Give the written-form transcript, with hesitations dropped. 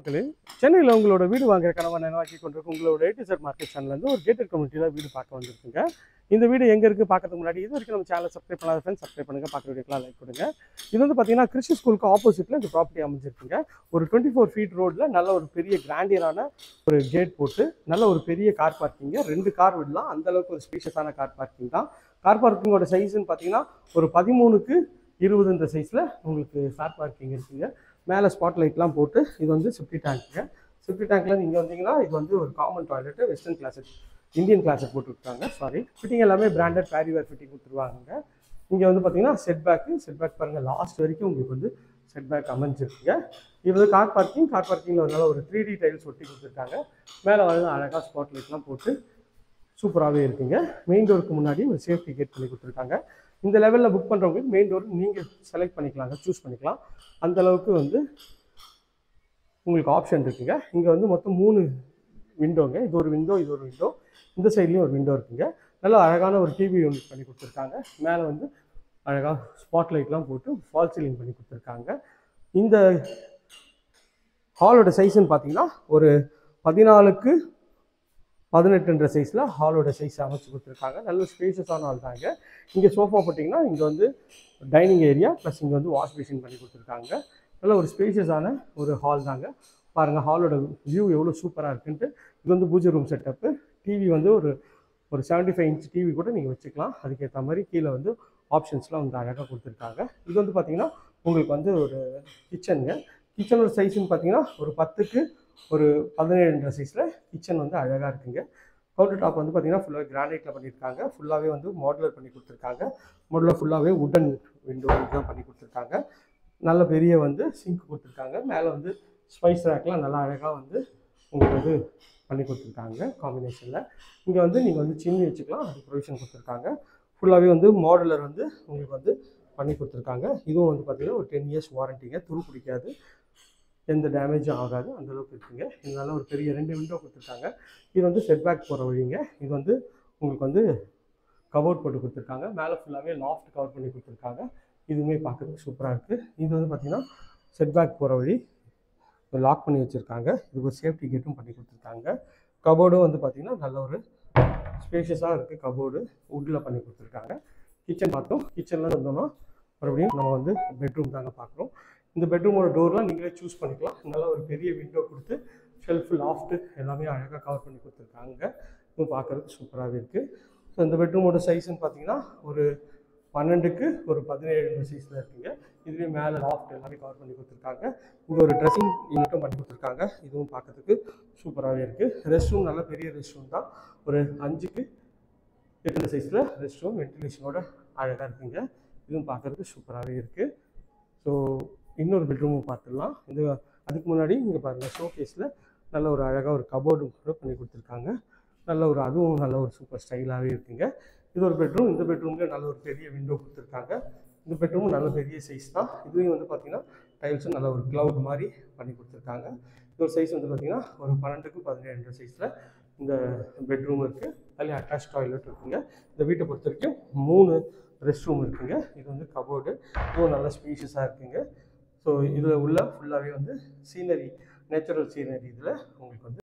மக்களே, சென்னையில் உங்களோட வீடு வாங்குற கனவை நனவாக்கி கொண்டிருக்கும் உங்களோட A to Z மார்க்கெட் சேனல்லேருந்து ஒரு கேட்டட் கம்யூனிட்டியில் வீடு பார்க்க வந்திருக்குங்க. இந்த வீடு எங்கே இருக்குது பார்க்கறதுக்கு முன்னாடி இது வரைக்கும் நம்ம சேனலை சப்ஸ்கிரைப் பண்ணாத ஃப்ரெண்ட்ஸ் சப்ஸ்கிரைப் பண்ணுங்கள், பார்க்குற வீடியோக்கெலாம் லைக் கொடுங்க. இது வந்து பார்த்தீங்கன்னா கிறிஸ்டி ஸ்கூலுக்கு ஆப்போசிட்டில் இந்த ப்ராப்பர்ட்டி அமைஞ்சிருக்குங்க. ஒரு 24 ஃபீட் ரோடில் நல்ல ஒரு பெரிய கிராண்டியரான ஒரு கேட் போட்டு நல்ல ஒரு பெரிய கார் பார்க்கிங்க, 2 கார் விடலாம். அந்தளவுக்கு ஒரு ஸ்பீஷியஸான கார் பார்க்கிங் தான். கார் பார்க்கிங்கோட சைஸ்ன்னு பார்த்தீங்கன்னா ஒரு 13க்கு 20 சைஸில் உங்களுக்கு கார் பார்க்கிங் இருக்குங்க. மேலே ஸ்பாட் லைட்லாம் போட்டு இது வந்து செப்டி டேங்க்குங்க. செப்டி டேங்க்கில் நீங்கள் வந்தீங்கன்னா இது வந்து ஒரு common toilet, western closet, Indian closet போட்டுருக்காங்க. ஃபிட்டிங் எல்லாமே பிராண்டட் பேரிவேர் ஃபிட்டிங் கொடுத்துருவாங்க. இங்கே வந்து பார்த்தீங்கன்னா செட் பேக் பாருங்கள், லாஸ்ட் வரைக்கும் உங்களுக்கு வந்து செட் பேக் அமைஞ்சிருக்குங்க. இது வந்து கார் பார்க்கிங்கில் ஒரு நல்ல ஒரு 3D டைல்ஸ் ஒட்டி கொடுத்துருக்காங்க. மேலே வந்து அழகாக ஸ்பாட் லைட்லாம் போட்டு சூப்பராகவே இருக்குங்க. மெயின் டோருக்கு முன்னாடி ஒரு சேஃப்டி கேட் பண்ணி கொடுத்துருக்காங்க. இந்த லெவலில் புக் பண்ணுறவங்களுக்கு மெயின் டோர் நீங்கள் செலக்ட் பண்ணிக்கலாங்க, சூஸ் பண்ணிக்கலாம். அந்தளவுக்கு வந்து உங்களுக்கு ஆப்ஷன் இருக்குங்க. இங்கே வந்து மொத்தம் 3 விண்டோங்க. இது ஒரு விண்டோ, இந்த சைட்லேயும் ஒரு விண்டோ இருக்குங்க. நல்ல அழகான ஒரு டிவி யூனிட் பண்ணி கொடுத்துருக்காங்க. மேலே வந்து அழகாக ஸ்பாட் லைட்லாம் போட்டு ஃபால் சீலிங் பண்ணி கொடுத்துருக்காங்க. இந்த ஹாலோட சைஸ்ன்னு பார்த்தீங்கன்னா ஒரு 14க்கு 18 சைஸில் ஹாலோட சைஸ் அமைச்சு கொடுத்துருக்காங்க. நல்ல ஸ்பேஷியஸான ஹால் தாங்க. இங்கே சோஃபா போட்டிங்கன்னா இங்கே வந்து டைனிங் ஏரியா ப்ளஸ் இங்கே வந்து வாஷ் பேஷன் பண்ணி கொடுத்துருக்காங்க. நல்ல ஒரு ஸ்பேஷியஸான ஒரு ஹால் தாங்க. பாருங்கள் ஹாலோட வியூ எவ்வளோ சூப்பராக இருக்குன்ட்டு. இது வந்து பூஜை ரூம் செட்டப்பு. டிவி வந்து ஒரு 75 இன்ச் டிவி கூட நீங்கள் வச்சுக்கலாம். அதுக்கேற்ற மாதிரி கீழே வந்து ஆப்ஷன்ஸ்லாம் வந்து அழகாக கொடுத்துருக்காங்க. இது வந்து பார்த்திங்கன்னா உங்களுக்கு வந்து ஒரு கிச்சனுங்க. கிச்சனோட சைஸ்ன்னு பார்த்தீங்கன்னா ஒரு 10க்கு ஒரு 17 சைஸில் கிச்சன் வந்து அழகாக இருக்குங்க. கவுண்டர் டாப் வந்து பார்த்திங்கன்னா ஃபுல்லாக கிரானைட்டில் பண்ணியிருக்காங்க. ஃபுல்லாகவே வந்து மாடுலர் பண்ணி கொடுத்துருக்காங்க. மாடுலர் ஃபுல்லாகவே உட்டன் விண்டோ தான் பண்ணி கொடுத்துருக்காங்க. நல்ல பெரிய வந்து சிங்க் கொடுத்துருக்காங்க. மேலே வந்து ஸ்பைஸ் ரேக்லாம் நல்லா அழகாக வந்து உங்களுக்கு வந்து பண்ணி கொடுத்துருக்காங்க காம்பினேஷனில். இங்கே வந்து நீங்கள் வந்து சின்னி வச்சுக்கலாம், அது ப்ரொவிஷன் கொடுத்துருக்காங்க. ஃபுல்லாகவே வந்து மாடுலர் வந்து உங்களுக்கு வந்து பண்ணி கொடுத்துருக்காங்க. இதுவும் வந்து பார்த்திங்கன்னா ஒரு 10 இயர்ஸ் வாரண்டிங்க, துரு பிடிக்காது, எந்த டேமேஜும் ஆகாது, அந்தளவுக்கு இருக்குங்க. இதனால ஒரு பெரிய 2 விண்டோ கொடுத்துருக்காங்க. இது வந்து செட் பேக் போகிற வழிங்க. இது வந்து உங்களுக்கு வந்து கபோர்ட் போட்டு கொடுத்துருக்காங்க. மேலே ஃபுல்லாகவே லாஃப்ட் கவர் பண்ணி கொடுத்துருக்காங்க. இதுவுமே பார்க்குறதுக்கு சூப்பராக இருக்குது. இது வந்து பார்த்திங்கன்னா செட் பேக் போகிற வழி லாக் பண்ணி வச்சுருக்காங்க. இதுக்கு ஒரு சேஃப்டி கேட்டும் பண்ணி கொடுத்துருக்காங்க. கபோர்டும் வந்து பார்த்திங்கன்னா நல்ல ஒரு ஸ்பேஷியஸாக இருக்குது. கபோர்டு வுட்டில் பண்ணி கொடுத்துருக்காங்க. கிச்சன் பார்த்தோம். கிச்சனில் இருந்தோம்னா மறுபடியும் நம்ம வந்து பெட்ரூம் தாங்க பார்க்குறோம். இந்த பெட்ரூமோட டோர்லாம் நீங்களே சூஸ் பண்ணிக்கலாம். நல்லா ஒரு பெரிய விண்டோ கொடுத்து ஷெல்ஃபு, லாஃப்ட்டு எல்லாமே அழகாக கவர் பண்ணி கொடுத்துருக்காங்க. இதுவும் பார்க்குறதுக்கு சூப்பராகவே இருக்குது. ஸோ இந்த பெட்ரூமோட சைஸ்ன்னு பார்த்தீங்கன்னா ஒரு 12க்கு ஒரு 17 சைஸில் இருக்குங்க. இதுவே மேலே லாஃப்ட் எல்லாமே கவர் பண்ணி கொடுத்துருக்காங்க. இங்கே ஒரு ட்ரெஸ்ஸிங் யூனிட்டும் பண்ணி கொடுத்துருக்காங்க. இதுவும் பார்க்கறதுக்கு சூப்பராகவே இருக்குது. ரெஸ்ட் ரூம் நல்ல பெரிய ரெஸ்ட் ரூம் தான். ஒரு 5க்கு 8 சைஸில் ரெஸ்ட் ரூம் வென்டிலேஷனோட அழகாக இருக்குங்க. இதுவும் பார்க்குறதுக்கு சூப்பராகவே இருக்குது. ஸோ இன்னொரு பெட்ரூமும் பார்த்துடலாம். இது அதுக்கு முன்னாடி இங்கே பாருங்கள், ஷோகேஸில் நல்ல ஒரு அழகாக ஒரு கபோர்டு கூட பண்ணி கொடுத்துருக்காங்க. அதுவும் நல்ல ஒரு சூப்பர் ஸ்டைலாகவே இருக்குங்க. இது ஒரு பெட்ரூம். இந்த பெட்ரூமில் நல்ல ஒரு பெரிய விண்டோ கொடுத்துருக்காங்க. இந்த பெட்ரூமும் நல்ல பெரிய சைஸ் தான். இதுலேயும் வந்து பார்த்திங்கன்னா டைல்ஸும் நல்ல ஒரு க்ளவுட் மாதிரி பண்ணி கொடுத்துருக்காங்க. இது ஒரு சைஸ் வந்து பார்த்திங்கன்னா ஒரு 12க்கு 17 சைஸில் இந்த பெட்ரூம் இருக்குது. அதில் அட்டாச் டாய்லெட் இருக்குங்க. இந்த வீட்டை பொறுத்த வரைக்கும் 3 ரெஸ்ட் ரூம் இருக்குங்க. இது வந்து கபோர்டு, இதுவும் நல்ல ஸ்பீஷியஸாக இருக்குங்க. ஸோ இதில் உள்ள ஃபுல்லாகவே வந்து சீனரி, நேச்சுரல் சீனரி இதில் உங்களுக்கு வந்து